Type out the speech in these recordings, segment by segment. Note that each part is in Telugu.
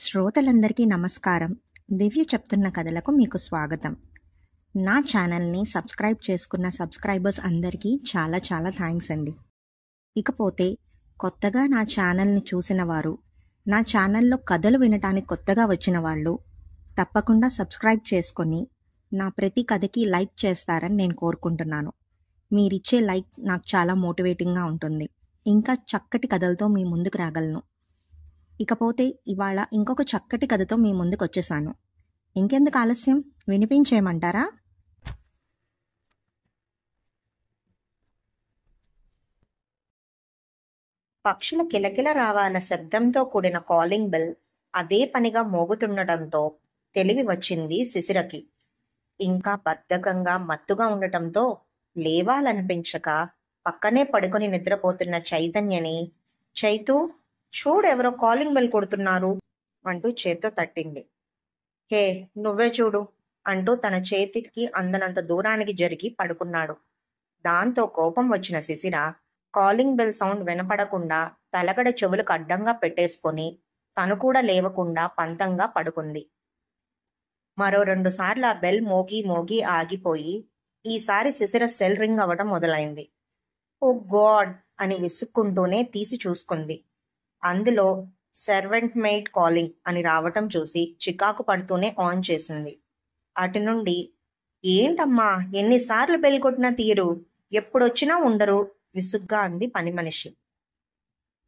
శ్రోతలందరికీ నమస్కారం. దివ్య చెప్తున్న కథలకు మీకు స్వాగతం. నా ఛానల్ని సబ్స్క్రైబ్ చేసుకున్న సబ్స్క్రైబర్స్ అందరికీ చాలా చాలా థ్యాంక్స్ అండి. ఇకపోతే కొత్తగా నా ఛానల్ని చూసిన వారు, నా ఛానల్లో కథలు వినటానికి కొత్తగా వచ్చిన వాళ్ళు తప్పకుండా సబ్స్క్రైబ్ చేసుకొని నా ప్రతి కథకి లైక్ చేస్తారని నేను కోరుకుంటున్నాను. మీరిచ్చే లైక్ నాకు చాలా మోటివేటింగ్గా ఉంటుంది. ఇంకా చక్కటి కథలతో మీ ముందుకు రాగలను. ఇకపోతే ఇవాళ ఇంకొక చక్కటి కథతో మీ ముందుకు వచ్చేసాను. ఇంకెందుకు ఆలస్యం, వినిపించేయమంటారా? పక్షుల కిలకిల రావాల శబ్దంతో కూడిన కాలింగ్ బెల్ అదే పనిగా మోగుతుండటంతో తెలివి వచ్చింది శిశిరకి. ఇంకా బద్ధకంగా మత్తుగా ఉండటంతో లేవాలనిపించక పక్కనే పడుకొని నిద్రపోతున్న చైతన్యని, చైతూ చూడెవరో కాలింగ్ బెల్ కొడుతున్నారు అంటూ చేత్తో తట్టింది. హే, నువ్వే చూడు అంటూ తన చేతికి అందనంత దూరానికి జరిగి పడుకున్నాడు. దాంతో కోపం వచ్చిన శిశిర కాలింగ్ బెల్ సౌండ్ వినపడకుండా తలగడ చెవులకు అడ్డంగా పెట్టేసుకొని తను కూడా లేవకుండా పంతంగా పడుకుంది. మరో 2 సార్లు ఆ బెల్ మోగి మోగి ఆగిపోయి ఈసారి శిశిర సెల్ రింగ్ అవ్వడం మొదలైంది. ఓ గాడ్ అని విసుక్కుంటూనే తీసి చూసుకుంది. అందులో సర్వెంట్ మెయిడ్ కాలింగ్ అని రావటం చూసి చికాకు పడుతూనే ఆన్ చేసింది. అటు నుండి, ఏంటమ్మా ఎన్నిసార్లు బెల్ కొట్టినా తీరు, ఎప్పుడొచ్చినా ఉండరు విసుగ్గా అంది పని మనిషి.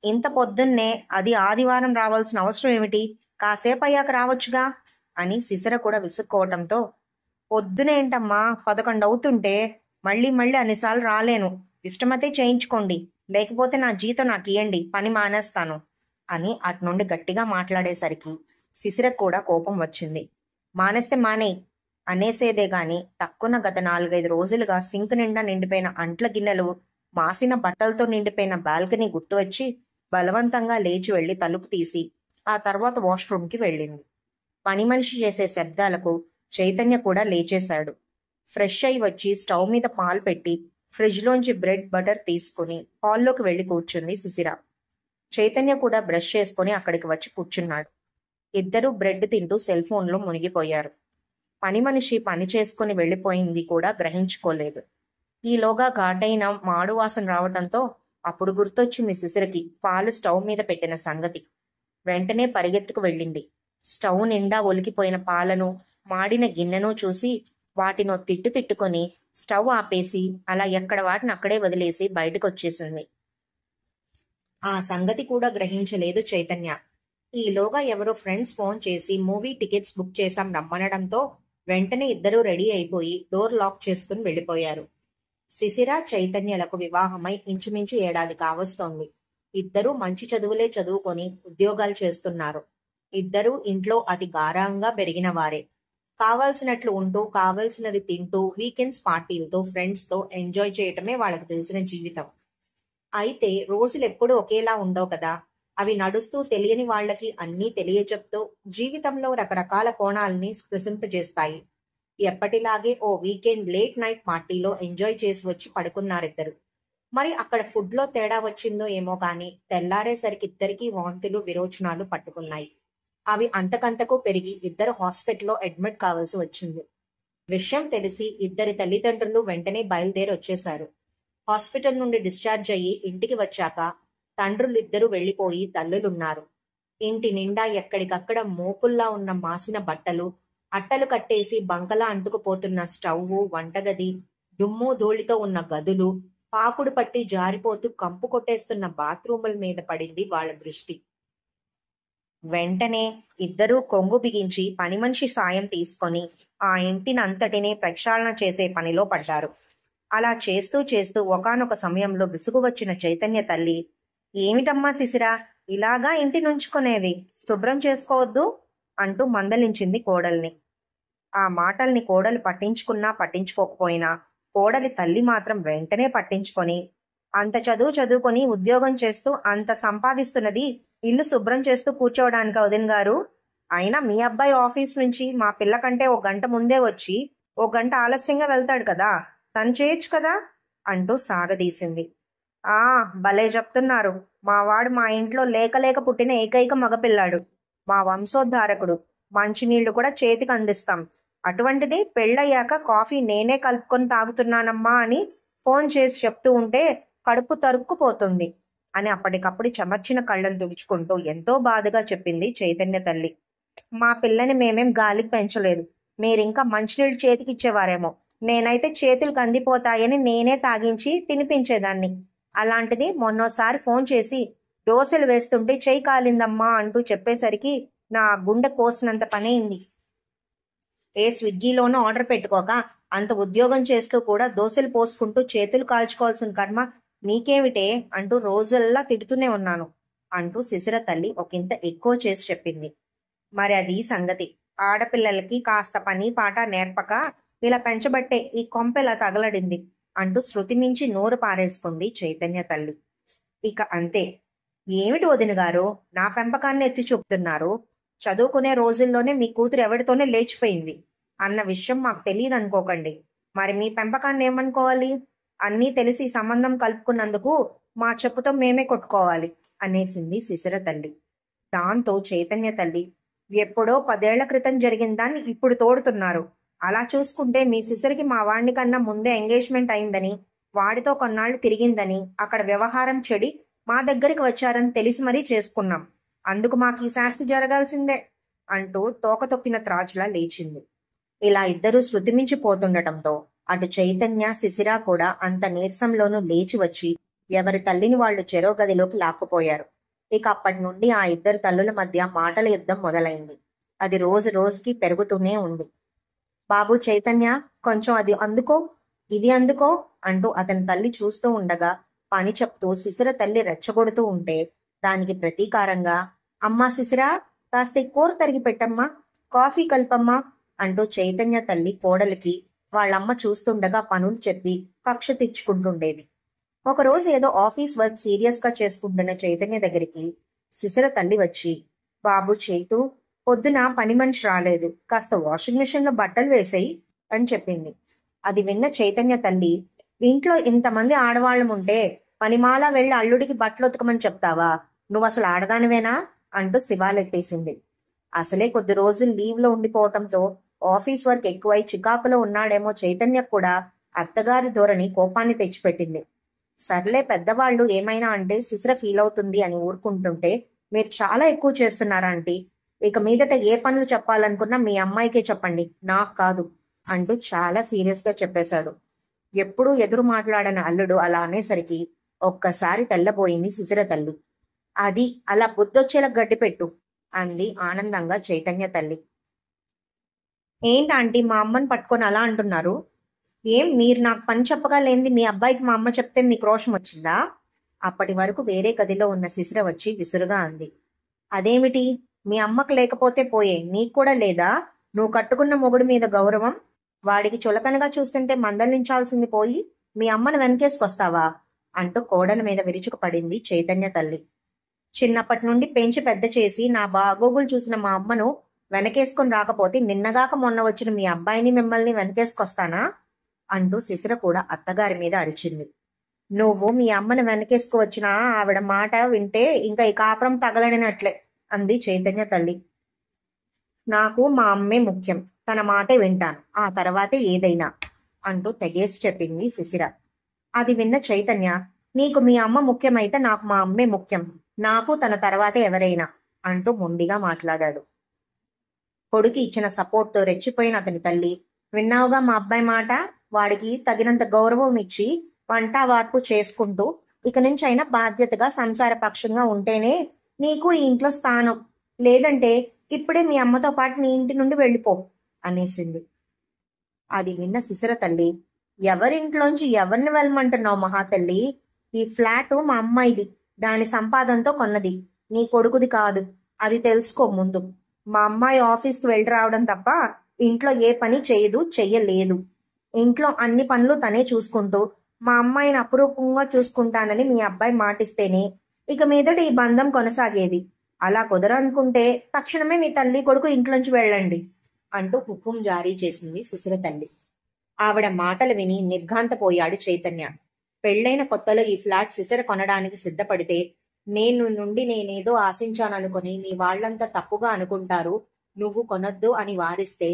ఇంత పొద్దున్నే, అది ఆదివారం రావాల్సిన అవసరం ఏమిటి, కాసేపు అయ్యాక రావచ్చుగా అని శిశిర కూడా విసుక్కోవటంతో, పొద్దునేంటమ్మా 11 అవుతుంటే మళ్ళీ మళ్ళీ అన్నిసార్లు రాలేను, ఇష్టమైతే చేయించుకోండి, లేకపోతే నా జీతం నాకు ఇయ్యండి, పని మానేస్తాను అని అటు నుండి గట్టిగా మాట్లాడేసరికి శిశిర కూడా కోపం వచ్చింది. మానేస్తే మానేయ్ అనేసేదే గాని తక్కువ గత 4-5 రోజులుగా సింక్ నిండా నిండిపోయిన అంట్ల గిన్నెలు, మాసిన బట్టలతో నిండిపోయిన బాల్కనీ గుర్తు వచ్చి బలవంతంగా లేచి వెళ్లి తలుపు తీసి ఆ తర్వాత వాష్రూమ్కి వెళ్ళింది. పని మనిషి చేసే శబ్దాలకు చైతన్య కూడా లేచేశాడు. ఫ్రెష్ అయి వచ్చి స్టవ్ మీద పాలు పెట్టి ఫ్రిడ్జ్లోంచి బ్రెడ్ బటర్ తీసుకుని హాల్లోకి వెళ్ళి కూర్చుంది శిశిర. చైతన్య కూడా బ్రష్ చేసుకుని అక్కడికి వచ్చి కూర్చున్నాడు. ఇద్దరూ బ్రెడ్ తింటూ సెల్ ఫోన్లో మునిగిపోయారు. పని మనిషి పని చేసుకుని వెళ్ళిపోయింది కూడా గ్రహించుకోలేదు. ఈలోగా ఘాటైన మాడు వాసన రావటంతో అప్పుడు గుర్తొచ్చింది శిశిరకి పాలు స్టవ్ మీద పెట్టిన సంగతి. వెంటనే పరిగెత్తుకు వెళ్ళింది. స్టవ్ నిండా ఒలికిపోయిన పాలను, మాడిన గిన్నెను చూసి వాటినో తిట్టుకొని స్టవ్ ఆపేసి అలా ఎక్కడ వాటిని అక్కడే వదిలేసి బయటకు వచ్చేసింది. ఆ సంగతి కూడా గ్రహించలేదు చైతన్య. ఈలోగా ఎవరో ఫ్రెండ్స్ ఫోన్ చేసి మూవీ టికెట్స్ బుక్ చేశాం రమ్మనడంతో వెంటనే ఇద్దరూ రెడీ అయిపోయి డోర్ లాక్ చేసుకుని వెళ్ళిపోయారు. శిశిర చైతన్యలకు వివాహమై ఇంచుమించు 1 ఏడాది కావస్తోంది. ఇద్దరూ మంచి చదువులే చదువుకొని ఉద్యోగాలు చేస్తున్నారు. ఇద్దరూ ఇంట్లో అతి గారాంగా పెరిగిన వారే. కావాల్సినట్లు ఉంటూ కావాల్సినది తింటూ వీకెండ్స్ పార్టీలతో ఫ్రెండ్స్తో ఎంజాయ్ చేయటమే వాళ్ళకి తెలిసిన జీవితం. అయితే రోజులు ఎప్పుడూ ఒకేలా ఉండవు కదా. అవి నడుస్తూ తెలియని వాళ్ళకి అన్నీ తెలియచెప్తూ జీవితంలో రకరకాల కోణాలని స్పృశింపజేస్తాయి. ఎప్పటిలాగే ఓ వీకెండ్ లేట్ నైట్ పార్టీలో ఎంజాయ్ చేసి వచ్చి పడుకున్నారిద్దరు. మరి అక్కడ ఫుడ్లో తేడా వచ్చిందో ఏమో కానీ తెల్లారేసరికి ఇద్దరికీ వాంతులు విరోచనాలు పట్టుకున్నాయి. అవి అంతకంతకు పెరిగి ఇద్దరు హాస్పిటల్లో అడ్మిట్ కావాల్సి వచ్చింది. విషయం తెలిసి ఇద్దరి తల్లిదండ్రులు వెంటనే బయలుదేరి వచ్చేశారు. హాస్పిటల్ నుండి డిశ్చార్జ్ అయ్యి ఇంటికి వచ్చాక తండ్రులిద్దరూ వెళ్లిపోయి తల్లులున్నారు. ఇంటి నిండా ఎక్కడికక్కడ మోపుల్లా ఉన్న మాసిన బట్టలు, అట్టలు కట్టేసి బంకలా అంటుకుపోతున్న స్టవ్, వంటగది, దుమ్ము ధూళితో ఉన్న గదులు, పాకుడు పట్టి జారిపోతూ కంపు కొట్టేస్తున్న బాత్రూముల మీద పడింది వాళ్ళ దృష్టి. వెంటనే ఇద్దరూ కొంగు బిగించి పని మనిషి సాయం తీసుకొని ఆ ఇంటినంతటినీ ప్రక్షాళన చేసే పనిలో పడ్డారు. అలా చేస్తూ చేస్తూ ఒకానొక సమయంలో విసుగు వచ్చిన చైతన్య తల్లి, ఏమిటమ్మా శిశిర, ఇలాగా ఇంటి నుంచుకునేది, శుభ్రం చేసుకోవద్దు అంటూ మందలించింది కోడల్ని. ఆ మాటల్ని కోడలు పట్టించుకున్నా పట్టించుకోకపోయినా కోడలి తల్లి మాత్రం వెంటనే పట్టించుకొని, అంత చదువుకొని ఉద్యోగం చేస్తూ అంత సంపాదిస్తున్నది ఇల్లు శుభ్రం చేస్తూ కూర్చోవడానికి వదిన గారు, అయినా మీ అబ్బాయి ఆఫీస్ నుంచి మా పిల్ల కంటే 1 గంట ముందే వచ్చి 1 గంట ఆలస్యంగా వెళ్తాడు కదా, తను చేయొచ్చు కదా అంటూ సాగదీసింది. భలే చెప్తున్నారు, మా వాడు మా ఇంట్లో లేక పుట్టిన ఏకైక మగపిల్లాడు, మా వంశోద్ధారకుడు. మంచినీళ్లు కూడా చేతికి అందిస్తాం. అటువంటిది పెళ్ళయ్యాక కాఫీ నేనే కలుపుకొని తాగుతున్నానమ్మా అని ఫోన్ చేసి చెప్తూ ఉంటే కడుపు తరుక్కుపోతుంది అని అప్పటికప్పుడు చెమర్చిన కళ్ళను తుడుచుకుంటూ ఎంతో బాధగా చెప్పింది చైతన్య తల్లి. మా పిల్లని మేమేం గాలికి పెంచలేదు. మీరింకా మంచినీళ్ళు చేతికిచ్చేవారేమో. నేనైతే చేతులు కందిపోతాయని నేనే తాగించి తినిపించేదాన్ని. అలాంటిది మొన్నోసారి ఫోన్ చేసి దోశలు వేస్తుంటే చెయ్యి కాలిందమ్మా అంటూ చెప్పేసరికి నా గుండె కోసినంత పనైంది. ఏ స్విగ్గీలోనూ ఆర్డర్ పెట్టుకోక అంత ఉద్యోగం చేస్తూ కూడా దోశలు పోసుకుంటూ చేతులు కాల్చుకోవాల్సిన కర్మ నీకేమిటే అంటూ రోజుల్లా తిడుతూనే ఉన్నాను అంటూ శిశిర తల్లి ఒకంత ఎక్కువ చేసి చెప్పింది. మరి అది సంగతి. ఆడపిల్లలకి కాస్త పని పాట నేర్పక ఇలా పెంచబట్టే ఈ కొంపెలా తగలడింది అంటూ శృతి మించి నోరు పారేసుకుంది చైతన్య తల్లి. ఇక అంతే. ఏమిటి వదిన గారు నా పెంపకాన్ని ఎత్తి చూపుతున్నారు? చదువుకునే రోజుల్లోనే మీ కూతురు ఎవరితోనే లేచిపోయింది అన్న విషయం మాకు తెలియదు అనుకోకండి. మరి మీ పెంపకాన్ని ఏమనుకోవాలి? అన్నీ తెలిసి సంబంధం కలుపుకున్నందుకు మా చెప్పుతో మేమే కొట్టుకోవాలి అనేసింది శిశిర తల్లి. దాంతో చైతన్య తల్లి, ఎప్పుడో 10 ఏళ్ల క్రితం జరిగిన దాన్ని ఇప్పుడు తోడుతున్నారు. అలా చూసుకుంటే మీ శిశిరికి మా వాడిని కన్నా ముందే ఎంగేజ్మెంట్ అయిందని, వాడితో కొన్నాళ్లు తిరిగిందని, అక్కడ వ్యవహారం చెడి మా దగ్గరికి వచ్చారని తెలిసి మరీ చేసుకున్నాం. అందుకు మాకు ఈ శాస్తి జరగాల్సిందే అంటూ తోక తొక్కిన త్రాచులా లేచింది. ఇలా ఇద్దరూ శృతిమించిపోతుండటంతో అటు చైతన్య శిశిర కూడా అంత నీరసంలోనూ లేచి వచ్చి ఎవరి తల్లిని వాళ్ళు చెరో గదిలోకి లాక్కుపోయారు. ఇక అప్పటి నుండి ఆ ఇద్దరు తల్లుల మధ్య మాటల యుద్ధం మొదలైంది. అది రోజు రోజుకి పెరుగుతూనే ఉంది. బాబు చైతన్య, కొంచెం అది అందుకో, ఇది అందుకో అంటూ అతని తల్లి చూస్తూ ఉండగా పని చెప్తూ శిశిర తల్లి రెచ్చగొడుతూ ఉంటే దానికి ప్రతీకారంగా, అమ్మా శిశిర, కాస్త కూర తరిగి పెట్టమ్మా, కాఫీ కల్పమ్మా అంటూ చైతన్య తల్లి కోడలికి వాళ్ళమ్మ చూస్తుండగా పనులు చెప్పి కక్ష తెచ్చుకుంటుండేది. ఒకరోజు ఏదో ఆఫీస్ వర్క్ సీరియస్ గా చేసుకుంటున్న చైతన్య దగ్గరికి శిశిర తల్లి వచ్చి, బాబు చైతు, పొద్దున పని మనిషి రాలేదు, కాస్త వాషింగ్ మిషన్ లో బట్టలు వేసేయి అని చెప్పింది. అది విన్న చైతన్య తల్లి, ఇంట్లో ఇంతమంది ఆడవాళ్ళం ఉంటే పనిమాలా వెళ్లి అల్లుడికి బట్టలు ఉతకమని చెప్తావా? నువ్వు అసలు ఆడదానివేనా అంటూ శివాలెత్తేసింది. అసలే కొద్ది రోజులు లీవ్ లో ఉండిపోవటంతో ఆఫీస్ వర్క్ ఎక్కువై చికాకులో ఉన్నాడేమో చైతన్య కూడా అత్తగారి ధోరణి కోపాన్ని తెచ్చిపెట్టింది. సర్లే, పెద్దవాళ్ళు ఏమైనా అంటే శిశిర ఫీల్ అవుతుంది అని ఊరుకుంటుంటే మీరు చాలా ఎక్కువ చేస్తున్నారా ఆంటీ? ఇక మీదట ఏ పనులు చెప్పాలనుకున్నా మీ అమ్మాయికే చెప్పండి, నాకు కాదు అంటూ చాలా సీరియస్ గా చెప్పేశాడు. ఎప్పుడూ ఎదురు మాట్లాడని అల్లుడు అలా అనేసరికి ఒక్కసారి తెల్లబోయింది శిశిర తల్లి. అది అలా బుద్ధొచ్చేలా గడ్డిపెట్టు అంది ఆనందంగా చైతన్య తల్లి. ఏంటాంటీ మా అమ్మని పట్టుకొని అలా అంటున్నారు? ఏం మీరు నాకు పని చెప్పగా లేనిది మీ అబ్బాయికి మా అమ్మ చెప్తే మీకు రోషం వచ్చిందా? అప్పటి వరకు వేరే గదిలో ఉన్న శిశిర వచ్చి విసురుగా అంది. అదేమిటి, మీ అమ్మకు లేకపోతే పోయే, నీకు కూడా లేదా? నువ్వు కట్టుకున్న మొగుడు మీద గౌరవం, వాడికి చులకనగా చూస్తుంటే మందలించాల్సింది పోయి మీ అమ్మను వెనకేసుకొస్తావా అంటూ కోడల మీద విరుచుకు పడింది చైతన్య తల్లి. చిన్నప్పటి నుండి పెంచి పెద్ద చేసి నా బాగోగులు చూసిన మా అమ్మను వెనకేసుకొని రాకపోతే నిన్నగాక మొన్న వచ్చిన మీ అబ్బాయిని మిమ్మల్ని వెనకేసుకొస్తానా అంటూ శిశిర కూడా అత్తగారి మీద అరిచింది. నువ్వు మీ అమ్మను వెనకేసుకువచ్చినా ఆవిడ మాట వింటే ఇంకా ఈ కాపురం తగలడినట్లే అంది చైతన్య తల్లి. నాకు మా అమ్మే ముఖ్యం, తన మాటే వింటాను, ఆ తర్వాతే ఏదైనా అంటూ తెగేసి చెప్పింది శిశిర. అది విన్న చైతన్య, నీకు మీ అమ్మ ముఖ్యమైతే నాకు మా అమ్మే ముఖ్యం, నాకు తన తర్వాతే ఎవరైనా అంటూ మొండిగా మాట్లాడాడు. కొడుకు ఇచ్చిన సపోర్ట్తో రెచ్చిపోయిన అతని తల్లి, విన్నావుగా మా అబ్బాయి మాట, వాడికి తగినంత గౌరవం ఇచ్చి వంట వార్పు చేసుకుంటూ ఇక నుంచి అయినా బాధ్యతగా సంసార పక్షంగా ఉంటేనే నీకు ఈ ఇంట్లో స్థానం, లేదంటే ఇప్పుడే మీ అమ్మతో పాటు నీ ఇంటి నుండి వెళ్ళిపో అనేసింది. అది విన్న శిశిర తల్లి, ఎవరింట్లోంచి ఎవరిని వెళ్ళమంటున్నావు మహాతల్లి? ఈ ఫ్లాటు మా అమ్మాయిది, దాని సంపాదనతో కొన్నది, నీ కొడుకుది కాదు, అది తెలుసుకో ముందు. మా అమ్మాయి ఆఫీస్కి వెళ్ళి రావడం తప్ప ఇంట్లో ఏ పని చేయదు, చెయ్యలేదు. ఇంట్లో అన్ని పనులు తనే చూసుకుంటూ మా అమ్మాయిని అపురూపంగా చూసుకుంటానని మీ అబ్బాయి మాటిస్తేనే ఇక మీదట ఈ బంధం కొనసాగేది. అలా కుదరనుకుంటే తక్షణమే మీ తల్లి కొడుకు ఇంట్లోంచి వెళ్ళండి అంటూ హుకుం జారీ చేసింది శిశిర తల్లి. ఆవిడ మాటలు విని నిర్ఘాంతపోయాడు చైతన్య. పెళ్లైన కొత్తలో ఈ ఫ్లాట్ శిశిర కొనడానికి సిద్ధపడితే నేను నుండి నేనేదో ఆశించాననుకుని మీ వాళ్ళంతా తప్పుగా అనుకుంటారు, నువ్వు కొనొద్దు అని వారిస్తే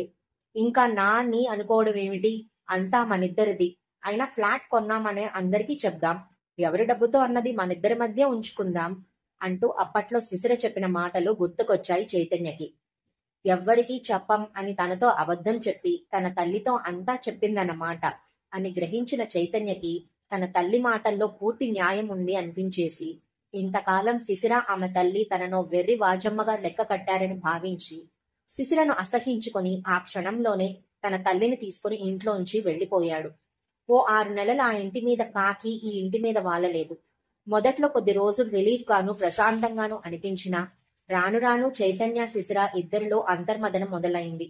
ఇంకా నా నీ అనుకోవడం ఏమిటి? అంతా మనిద్దరిది. అయినా ఫ్లాట్ కొన్నామనే అందరికీ చెప్దాం. ఎవరి డబ్బుతో అన్నది మనిద్దరి మధ్య ఉంచుకుందాం అంటూ అప్పట్లో శిశిర చెప్పిన మాటలు గుర్తుకొచ్చాయి చైతన్యకి. ఎవ్వరికీ చెప్పం అని తనతో అబద్ధం చెప్పి తన తల్లితో అంతా చెప్పిందన్నమాట అని గ్రహించిన చైతన్యకి తన తల్లి మాటల్లో పూర్తి న్యాయం ఉంది అనిపించేసి, ఇంతకాలం శిశిర ఆమె తల్లి తనను వెర్రి వాజమ్మగా లెక్క కట్టారని భావించి శిశిరను అసహించుకొని ఆ క్షణంలోనే తన తల్లిని తీసుకుని ఇంట్లోంచి వెళ్లిపోయాడు. ఓ 6 నెలలు ఆ ఇంటి మీద కాకి ఈ ఇంటి మీద వాలలేదు. మొదట్లో కొద్ది రోజులు రిలీఫ్ గాను ప్రశాంతంగాను అనిపించినా రాను రాను చైతన్య శిశిర ఇద్దరిలో అంతర్మదనం మొదలైంది.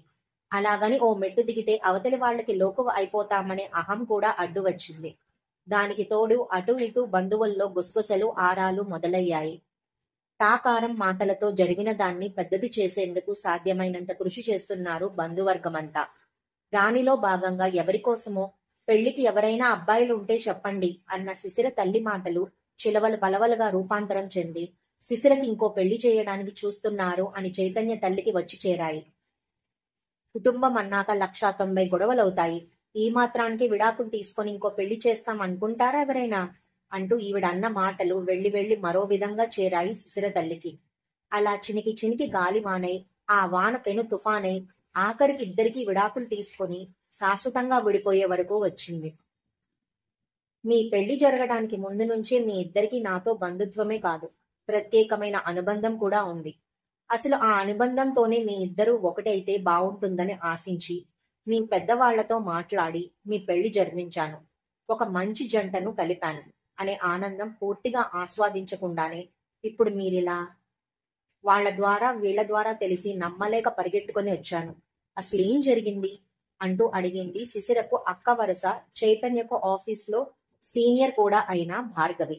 అలాగని ఓ మెట్టు దిగితే అవతలి వాళ్ళకి లోకువ అయిపోతామనే అహం కూడా అడ్డు వచ్చింది. దానికి తోడు అటు ఇటు బంధువుల్లో గుసగుసలు ఆరాలు మొదలయ్యాయి. టాకారం మాటలతో జరిగిన దాన్ని పెద్దది చేసేందుకు సాధ్యమైనంత కృషి చేస్తున్నారు బంధువర్గమంతా. దానిలో భాగంగా ఎవరికోసమో పెళ్లికి ఎవరైనా అబ్బాయిలు ఉంటే చెప్పండి అన్న శిశిర తల్లి మాటలు చిలవలు బలవలుగా రూపాంతరం చెంది శిశిరకి ఇంకో పెళ్లి చేయడానికి చూస్తున్నారు అని చైతన్య తల్లికి వచ్చి చేరాయి. కుటుంబం అన్నాక 1,90,000 గొడవలవుతాయి. ఈ మాత్రానికి విడాకులు తీసుకొని ఇంకో పెళ్లి చేస్తాం అనుకుంటారా ఎవరైనా? అంటూ ఈవిడ అన్న మాటలు వెళ్లి వెళ్లి మరో విధంగా చేరాయి శిశిర తల్లికి. అలా చినికి చినికి గాలి వానై, ఆ వాన పెను తుఫానై ఆఖరికి ఇద్దరికి విడాకులు తీసుకొని శాశ్వతంగా విడిపోయే వరకు వచ్చింది. మీ పెళ్లి జరగడానికి ముందు నుంచే మీ ఇద్దరికి నాతో బంధుత్వమే కాదు, ప్రత్యేకమైన అనుబంధం కూడా ఉంది. అసలు ఆ అనుబంధంతోనే మీ ఇద్దరూ ఒకటైతే బావుంటుందని ఆశించి మీ పెద్దవాళ్లతో మాట్లాడి మీ పెళ్లి జరిపించాను. ఒక మంచి జంటను కలిపాను అనే ఆనందం పూర్తిగా ఆస్వాదించకుండానే ఇప్పుడు మీరిలా వాళ్ళ ద్వారా వీళ్ల ద్వారా తెలిసి నమ్మలేక పరిగెట్టుకుని వచ్చాను. అసలేం జరిగింది అంటూ అడిగింది శిశిరకు అక్క వరుస, చైతన్యకు ఆఫీస్లో సీనియర్ కూడా అయిన భార్గవి.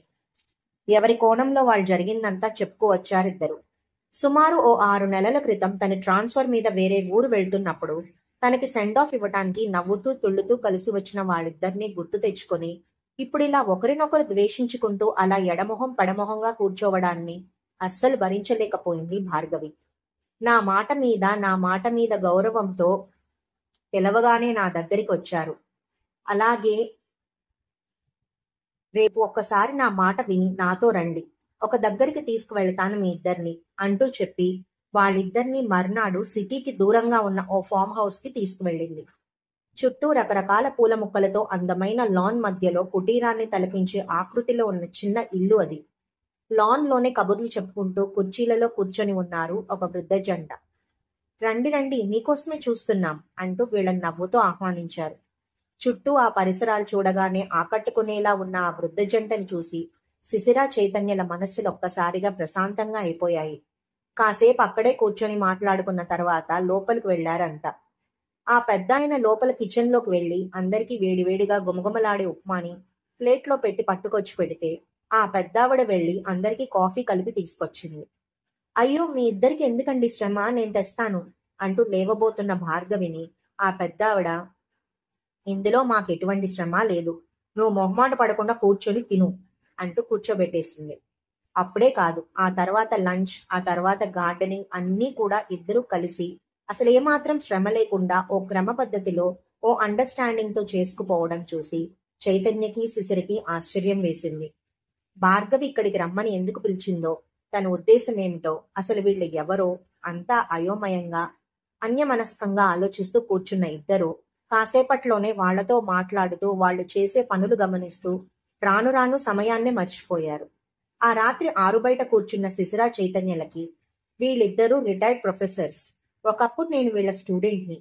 ఎవరి కోణంలో వాళ్ళు జరిగిందంతా చెప్పుకువచ్చారిద్దరు. సుమారు ఓ 6 నెలల క్రితం తన ట్రాన్స్ఫర్ మీద వేరే ఊరు వెళ్తున్నప్పుడు తనకి సెండ్ ఆఫ్ ఇవ్వటానికి నవ్వుతూ తుళ్ళుతూ కలిసి వచ్చిన వాళ్ళిద్దరినీ గుర్తు తెచ్చుకొని ఇప్పుడు ఇలా ఒకరినొకరు ద్వేషించుకుంటూ అలా ఎడమొహం పడమొహంగా కూర్చోవడాన్ని అస్సలు భరించలేకపోయింది భార్గవి. నా మాట మీద గౌరవంతో పిలవగానే నా దగ్గరికి వచ్చారు. అలాగే రేపు ఒక్కసారి నా మాట విని నాతో రండి, ఒక దగ్గరికి తీసుకువెళ్తాను మీ ఇద్దరిని అంటూ చెప్పి వాళ్ళిద్దరినీ మర్నాడు సిటీకి దూరంగా ఉన్న ఓ ఫామ్ హౌస్ కి తీసుకువెళ్ళింది. చుట్టూ రకరకాల పూల ముక్కలతో అందమైన లాన్ మధ్యలో కుటీరాన్ని తలపించే ఆకృతిలో ఉన్న చిన్న ఇల్లు అది. లాన్ లోనే కబుర్లు చెప్పుకుంటూ కుర్చీలలో కూర్చొని ఉన్నారు ఒక వృద్ధ జంట. రండి రండి, మీకోసమే చూస్తున్నాం అంటూ వీళ్ళని నవ్వుతో ఆహ్వానించారు. చుట్టూ ఆ పరిసరాలు చూడగానే ఆకట్టుకునేలా ఉన్న ఆ వృద్ధ జంటను చూసి శిశిర చైతన్యల మనస్సులు ఒక్కసారిగా ప్రశాంతంగా అయిపోయాయి. కాసేపు అక్కడే కూర్చొని మాట్లాడుకున్న తర్వాత లోపలికి వెళ్లారంతా. ఆ పెద్దాయన లోపల కిచెన్ లోకి వెళ్లి అందరికీ వేడివేడిగా గుమగుమలాడే ఉప్మాని ప్లేట్లో పెట్టి పట్టుకొచ్చి పెడితే ఆ పెద్దావిడ వెళ్లి అందరికీ కాఫీ కలిపి తీసుకొచ్చింది. అయ్యో, మీ ఇద్దరికి ఎందుకండి శ్రమ, నేను తెస్తాను అంటూ లేవబోతున్న భార్గవిని ఆ పెద్దావిడ, ఇందులో మాకెటువంటి శ్రమ లేదు, నువ్వు మొహమాట పడకుండా కూర్చొని తిను అంటూ కూర్చోబెట్టేసింది. అప్పుడే కాదు, ఆ తర్వాత లంచ్, ఆ తర్వాత గార్డెనింగ్ అన్నీ కూడా ఇద్దరూ కలిసి అసలు ఏమాత్రం శ్రమ లేకుండా ఓ క్రమ పద్ధతిలో ఓ అండర్స్టాండింగ్ తో చేసుకుపోవడం చూసి చైతన్యకి శిశిరకి ఆశ్చర్యం వేసింది. భార్గవి ఇక్కడికి రమ్మని ఎందుకు పిలిచిందో, తన ఉద్దేశం ఏమిటో, అసలు వీళ్ళు ఎవరో అంతా అయోమయంగా అన్యమనస్కంగా ఆలోచిస్తూ కూర్చున్న ఇద్దరు కాసేపట్లోనే వాళ్లతో మాట్లాడుతూ వాళ్ళు చేసే పనులు గమనిస్తూ రాను రాను సమయాన్నే మర్చిపోయారు. ఆ రాత్రి 6 బయట కూర్చున్న శిశిర చైతన్యలకి వీళ్ళిద్దరూ రిటైర్డ్ ప్రొఫెసర్స్. ఒకప్పుడు నేను వీళ్ళ స్టూడెంట్ని.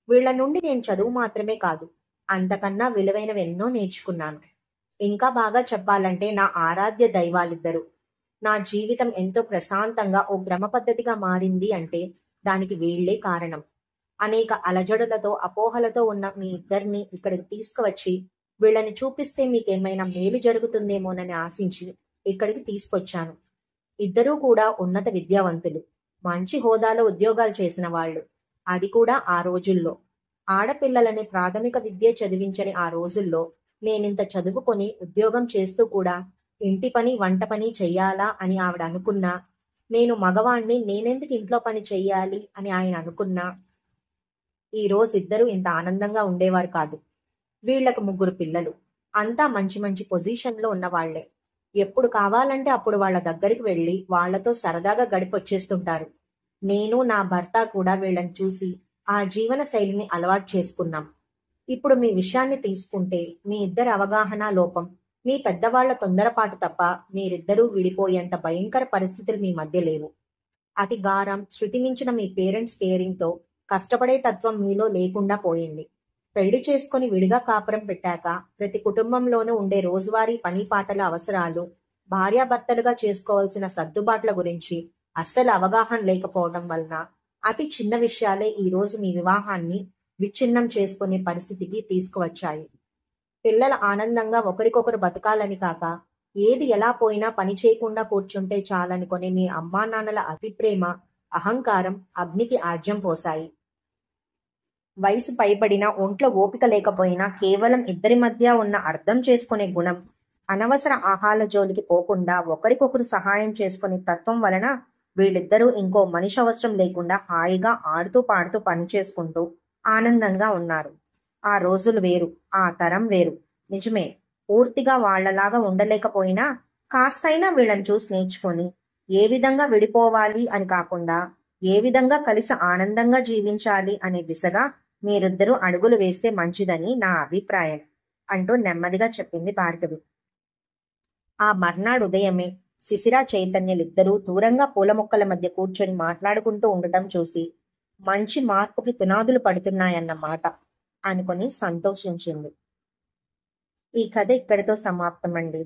వీళ్ల నుండి నేను చదువు మాత్రమే కాదు, అంతకన్నా విలువైనవి ఎన్నో నేర్చుకున్నాను. ఇంకా బాగా చెప్పాలంటే నా ఆరాధ్య దైవాలిద్దరు. నా జీవితం ఎంతో ప్రశాంతంగా ఓ క్రమ పద్ధతిగా మారింది అంటే దానికి వీళ్లే కారణం. అనేక అలజడులతో అపోహలతో ఉన్న మీ ఇద్దరిని ఇక్కడికి తీసుకువచ్చి వీళ్ళని చూపిస్తే మీకేమైనా మేలు జరుగుతుందేమోనని ఆశించి ఇక్కడికి తీసుకొచ్చాను. ఇద్దరూ కూడా ఉన్నత విద్యావంతులు, మంచి హోదాలో ఉద్యోగాలు చేసిన వాళ్ళు. అది కూడా ఆ రోజుల్లో. ఆడపిల్లలని ప్రాథమిక విద్య చదివించని ఆ రోజుల్లో నేనింత చదువుకొని ఉద్యోగం చేస్తూ కూడా ఇంటి పని, వంట పని చెయ్యాలా అని ఆవిడ అనుకున్నా, నేను మగవాణ్ణి నేనెందుకు ఇంట్లో పని చెయ్యాలి అని ఆయన అనుకున్నా, ఈ రోజు ఇద్దరూ ఇంత ఆనందంగా ఉండేవారు కాదు. వీళ్లకు 3 పిల్లలు. అంతా మంచి మంచి పొజిషన్‌లో ఉన్నవాళ్లే. ఎప్పుడు కావాలంటే అప్పుడు వాళ్ళ దగ్గరికి వెళ్లి వాళ్లతో సరదాగా గడిపొచ్చేస్తుంటారు. నేను, నా భర్త కూడా వీళ్ళని చూసి ఆ జీవన శైలిని అలవాటు చేసుకున్నాం. ఇప్పుడు మీ విషయాన్ని తీసుకుంటే మీ ఇద్దరి అవగాహన లోపం, మీ పెద్దవాళ్ల తొందరపాటు తప్ప మీరిద్దరూ విడిపోయేంత భయంకర పరిస్థితులు మీ మధ్య లేవు. అతి గారం, శృతిమించిన మీ పేరెంట్స్ కేరింగ్‌తో కష్టపడే తత్వం మీలో లేకుండా పోయింది. పెళ్లి చేసుకొని విడిగా కాపురం పెట్టాక ప్రతి కుటుంబంలోనూ ఉండే రోజువారీ పని పాటల అవసరాలు, భార్యాభర్తలుగా చేసుకోవాల్సిన సర్దుబాట్ల గురించి అస్సలు అవగాహన లేకపోవడం వలన అతి చిన్న విషయాలే ఈ రోజు మీ వివాహాన్ని విచ్ఛిన్నం చేసుకునే పరిస్థితికి తీసుకువచ్చాయి. పిల్లల ఆనందంగా ఒకరికొకరు బతకాలని కాక, ఏది ఎలా పోయినా పని చేయకుండా కూర్చుంటే చాలనుకునే మీ అమ్మానాన్నల అతి ప్రేమ, అహంకారం అగ్నికి ఆజ్యం పోశాయి. వయసు పైబడినా ఒంట్లో ఓపిక లేకపోయినా కేవలం ఇద్దరి మధ్య ఉన్న అర్థం చేసుకునే గుణం, అనవసర ఆహాల జోలికి పోకుండా ఒకరికొకరు సహాయం చేసుకునే తత్వం వలన వీళ్ళిద్దరూ ఇంకో మనిషి అవసరం లేకుండా హాయిగా ఆడుతూ పాడుతూ పని చేసుకుంటూ ఆనందంగా ఉన్నారు. ఆ రోజులు వేరు, ఆ తరం వేరు. నిజమే, పూర్తిగా వాళ్లలాగా ఉండలేకపోయినా కాస్తైనా వీళ్ళని చూసి నేర్చుకొని ఏ విధంగా విడిపోవాలి అని కాకుండా ఏ విధంగా కలిసి ఆనందంగా జీవించాలి అనే దిశగా మీరిద్దరూ అడుగులు వేస్తే మంచిదని నా అభిప్రాయం అంటూ నెమ్మదిగా చెప్పింది భార్గవి. ఆ మర్నాడు ఉదయమే శిశిర, చైతన్యలిద్దరూ దూరంగా పూల మొక్కల మధ్య కూర్చొని మాట్లాడుకుంటూ ఉండటం చూసి మంచి మార్పుకి పునాదులు పడుతున్నాయన్నమాట అనుకుని సంతోషించింది. ఈ కథ ఇక్కడితో సమాప్తమండి.